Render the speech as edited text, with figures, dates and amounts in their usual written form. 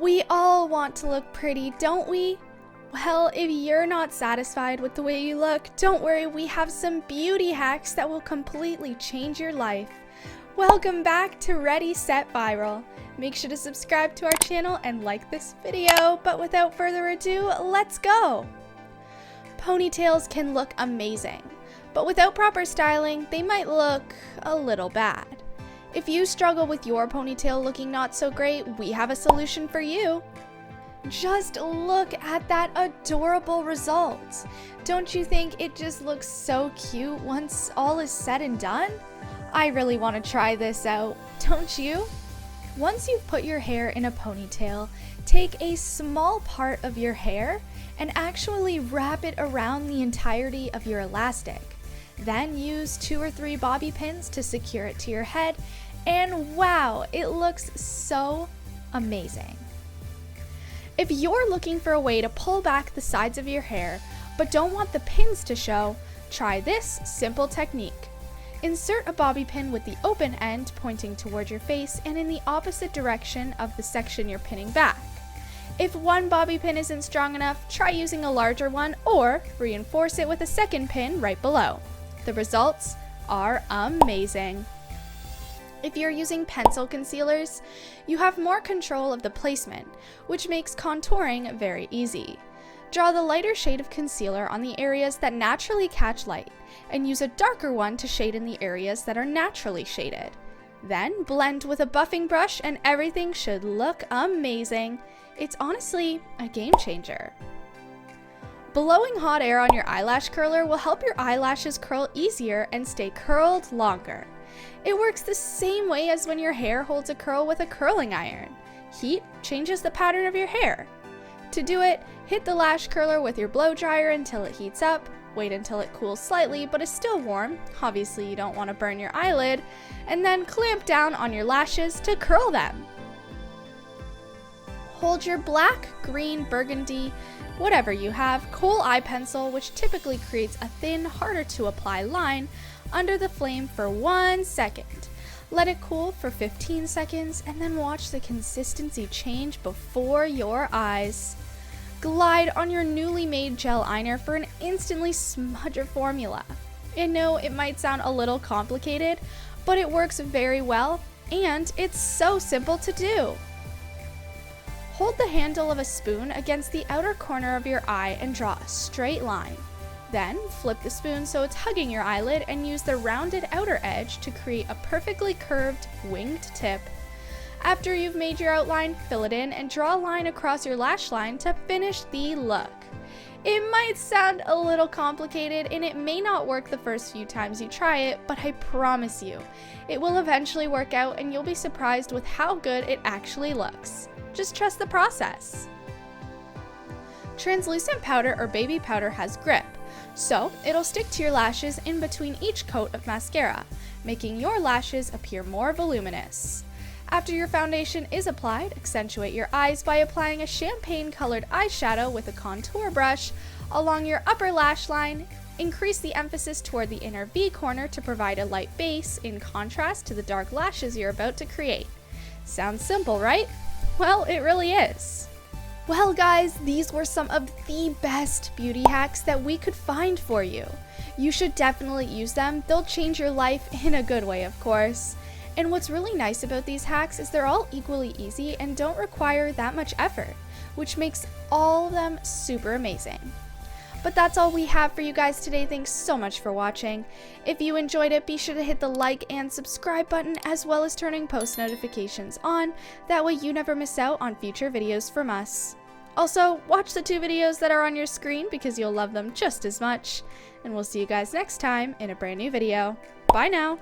We all want to look pretty, don't we? Well, if you're not satisfied with the way you look, don't worry, we have some beauty hacks that will completely change your life. Welcome back to Ready, Set, Viral. Make sure to subscribe to our channel and like this video, but without further ado, let's go! Ponytails can look amazing, but without proper styling, they might look a little bad. If you struggle with your ponytail looking not so great, we have a solution for you. Just look at that adorable result. Don't you think it just looks so cute once all is said and done? I really want to try this out, don't you? Once you've put your hair in a ponytail, take a small part of your hair and actually wrap it around the entirety of your elastic. Then use 2 or 3 bobby pins to secure it to your head, and wow, it looks so amazing. If you're looking for a way to pull back the sides of your hair but don't want the pins to show, try this simple technique. Insert a bobby pin with the open end pointing toward your face and in the opposite direction of the section you're pinning back. If one bobby pin isn't strong enough, try using a larger one or reinforce it with a second pin right below. The results are amazing. If you're using pencil concealers, you have more control of the placement, which makes contouring very easy. Draw the lighter shade of concealer on the areas that naturally catch light, and use a darker one to shade in the areas that are naturally shaded. Then blend with a buffing brush and everything should look amazing. It's honestly a game changer. Blowing hot air on your eyelash curler will help your eyelashes curl easier and stay curled longer. It works the same way as when your hair holds a curl with a curling iron. Heat changes the pattern of your hair. To do it, hit the lash curler with your blow dryer until it heats up, wait until it cools slightly but is still warm, obviously you don't want to burn your eyelid, and then clamp down on your lashes to curl them. Hold your black, green, burgundy, whatever you have, kohl eye pencil, which typically creates a thin, harder to apply line, under the flame for 1 second. Let it cool for 15 seconds and then watch the consistency change before your eyes. Glide on your newly made gel liner for an instantly smudger formula. And no, it might sound a little complicated, but it works very well and it's so simple to do. Hold the handle of a spoon against the outer corner of your eye and draw a straight line. Then flip the spoon so it's hugging your eyelid and use the rounded outer edge to create a perfectly curved winged tip. After you've made your outline, fill it in and draw a line across your lash line to finish the look. It might sound a little complicated and it may not work the first few times you try it, but I promise you, it will eventually work out and you'll be surprised with how good it actually looks. Just trust the process. Translucent powder or baby powder has grip, so it'll stick to your lashes in between each coat of mascara, making your lashes appear more voluminous. After your foundation is applied, accentuate your eyes by applying a champagne-colored eyeshadow with a contour brush along your upper lash line. Increase the emphasis toward the inner V corner to provide a light base in contrast to the dark lashes you're about to create. Sounds simple, right? Well, it really is. Well guys, these were some of the best beauty hacks that we could find for you. You should definitely use them. They'll change your life in a good way, of course. And what's really nice about these hacks is they're all equally easy and don't require that much effort, which makes all of them super amazing. But that's all we have for you guys today. Thanks so much for watching. If you enjoyed it, be sure to hit the like and subscribe button as well as turning post notifications on. That way you never miss out on future videos from us. Also, watch the 2 videos that are on your screen because you'll love them just as much. And we'll see you guys next time in a brand new video. Bye now!